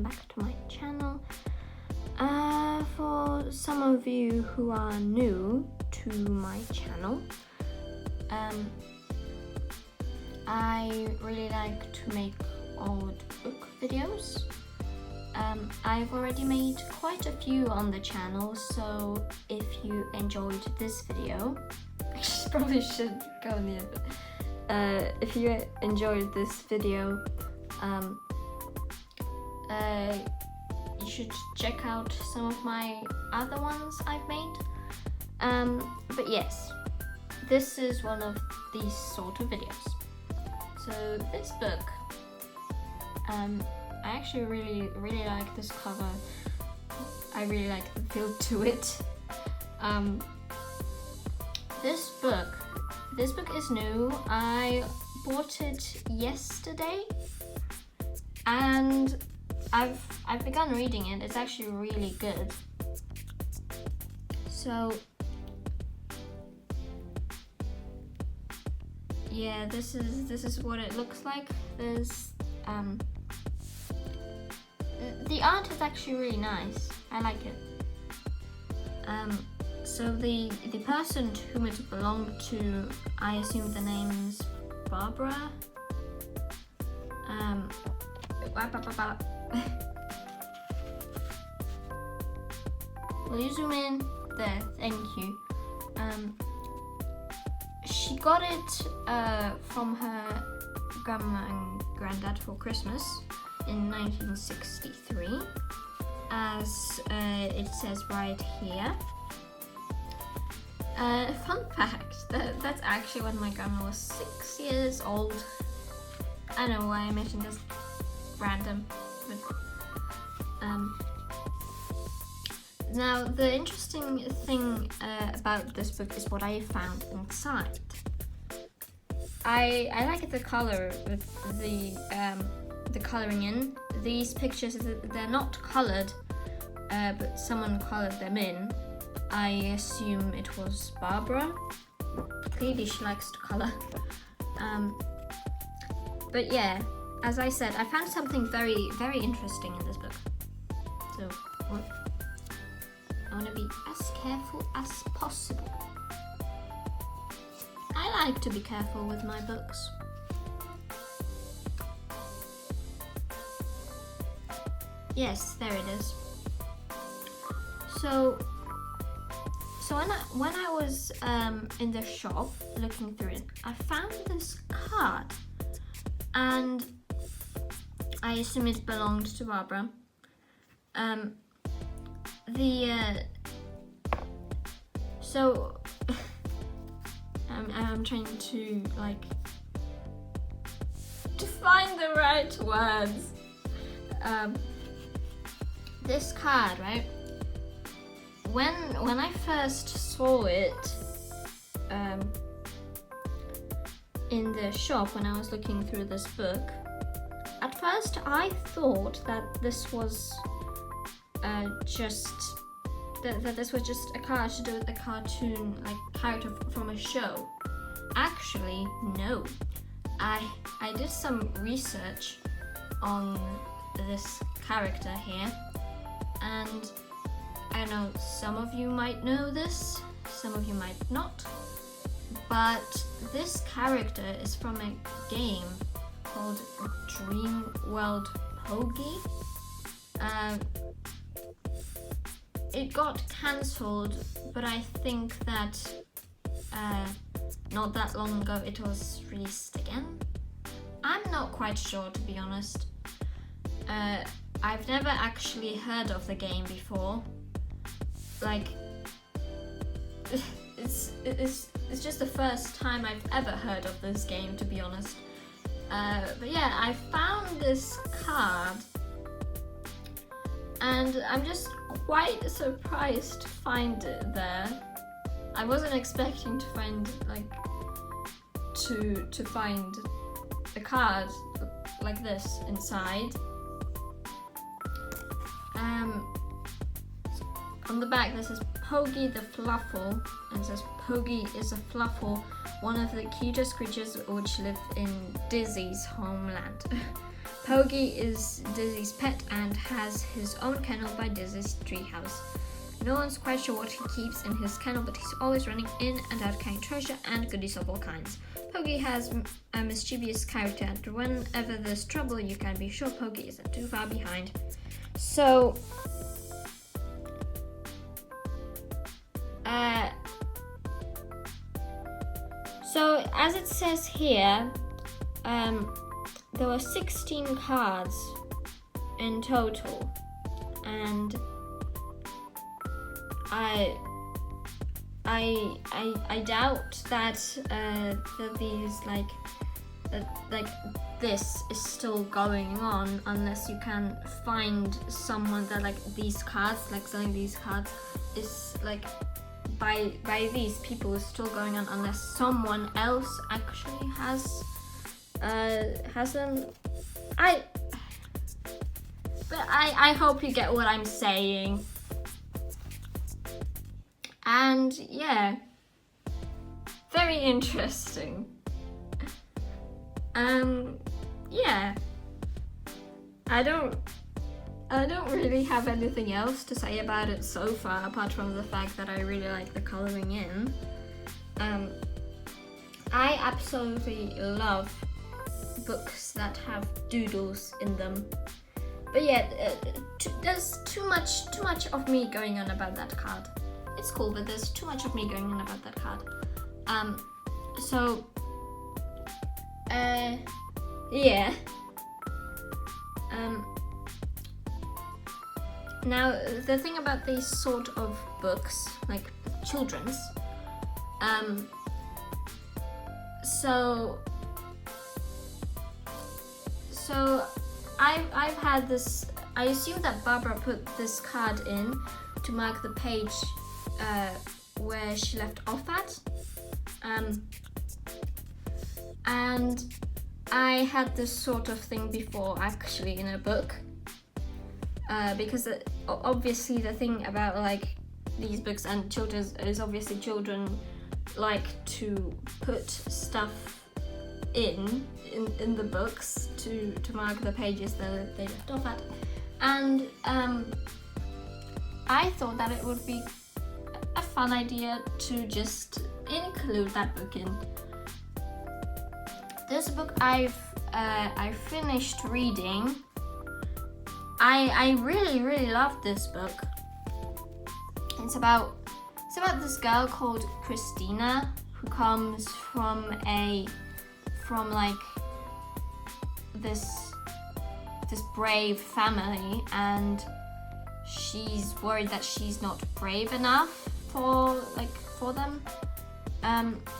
welcome back to my channel. For some of you who are new to my channel, I really like to make old book videos. I've already made quite a few on the channel, so if you enjoyed this video, I probably should go near it. If you enjoyed this video, you should check out some of my other ones I've made. But yes, this is one of these sort of videos. So this book, I actually really like this cover. I really like the feel to it. This book is new. I bought it yesterday, and I've begun reading it. It's actually really good. So yeah, this is what it looks like. There's the art is actually really nice. I like it. So the person to whom it belonged to, I assume the name's Barbara. Will you zoom in? There, thank you. She got it from her grandma and granddad for Christmas in 1963, as it says right here. Fun fact, that's actually when my grandma was 6 years old. I don't know why I'm making this random, but now the interesting thing about this book is what I found inside. I like the color with the coloring in. These pictures, they're not colored, but someone colored them in. I assume it was Barbara. Clearly she likes to color. But yeah, as I said, I found something very interesting in this book. So I want to be as careful as possible. I like to be careful with my books. Yes, there it is. So when I was in the shop looking through it, I found this card, and I assume it belonged to Barbara. So I'm trying to to find the right words. This card, right? When I first saw it in the shop, when I was looking through this book, at first I thought that this was that this was just a card to do with a cartoon, like character from a show. Actually, no. I did some research on this character here, and I know some of you might know this, some of you might not, but this character is from a game called DREAMWORLD POGIE. It got cancelled, but I think that not that long ago it was released again. I'm not quite sure, to be honest. I've never actually heard of the game before. Like, it's just the first time I've ever heard of this game, to be honest. But yeah, I found this card, and I'm just quite surprised to find it there. I wasn't expecting to find to find a card like this inside. On the back this says Pogie the Fluffle, and it says Pogie is a Fluffle, one of the cutest creatures which live in Dizzy's homeland. Pogie is Dizzy's pet and has his own kennel by Dizzy's treehouse. No one's quite sure what he keeps in his kennel, but he's always running in and out carrying treasure and goodies of all kinds. Pogie has a mischievous character, and whenever there's trouble, you can be sure Pogie isn't too far behind. So, as it says here, there were 16 cards in total, and I doubt that these like this is still going on unless you can find someone that like these cards, like selling these cards is like by these people is still going on unless someone else actually has them. But I hope you get what I'm saying. And yeah, very interesting. Yeah, I don't really have anything else to say about it so far, apart from the fact that I really like the coloring in. I absolutely love books that have doodles in them. But yeah, there's too much of me going on about that card. It's cool, but there's too much of me going on about that card. Yeah. Now, the thing about these sort of books, like children's, so I've had this. I assume that Barbara put this card in to mark the page where she left off at, and I had this sort of thing before actually in a book, because obviously the thing about like these books and children's is obviously children like to put stuff in the books to mark the pages that they left off at, and I thought that it would be a fun idea to just include that book in. This book I finished reading. I really loved this book. It's about this girl called Christina who comes from like this brave family, and she's worried that she's not brave enough for them.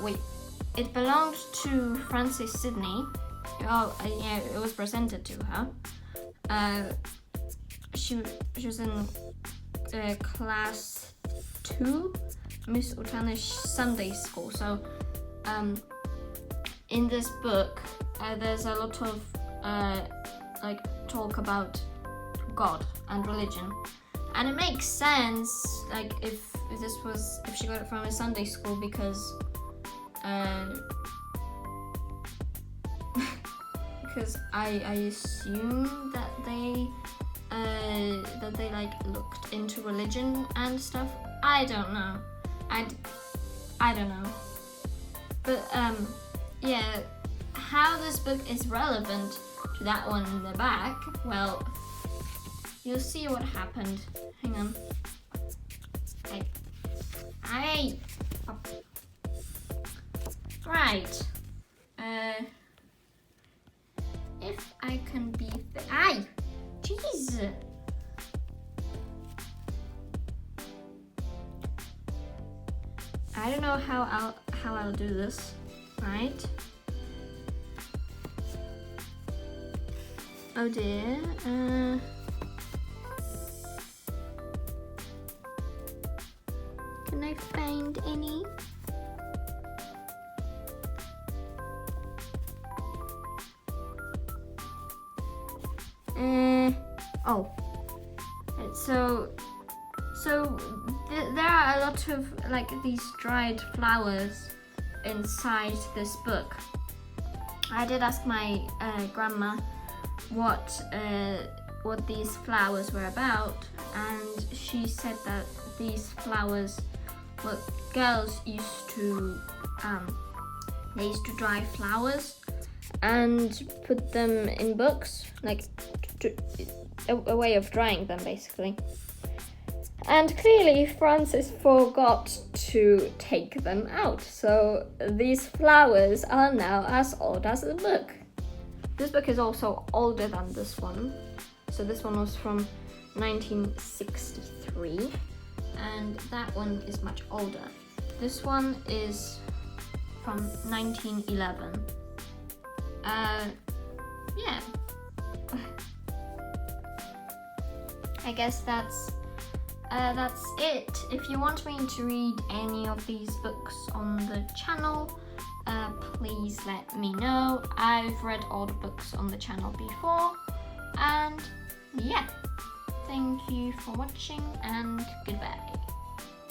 Wait, it belonged to Frances Sidney. Oh, yeah, it was presented to her. She was in class 2, Miss Utanish Sunday School. So, in this book, there's a lot of like talk about God and religion, and it makes sense. Like if she got it from a Sunday school, because I assume that they like looked into religion and stuff. I don't know. I don't know. But yeah, how this book is relevant to that one in the back, well, you'll see what happened. Hang on. Right. If I can be jeez. I don't know how I'll do this, right? Oh dear. Can I find any? Oh. So there are a lot of like these dried flowers inside this book. I did ask my grandma what these flowers were about, and she said that these flowers, well, girls used to they used to dry flowers and put them in books, like a way of drying them basically. And clearly Frances forgot to take them out, so these flowers are now as old as the book. This book is also older than this one. So this one was from 1963, and that one is much older. This one is from 1911. Yeah. I guess that's it. If you want me to read any of these books on the channel, please let me know. I've read all the books on the channel before, and yeah, thank you for watching and goodbye.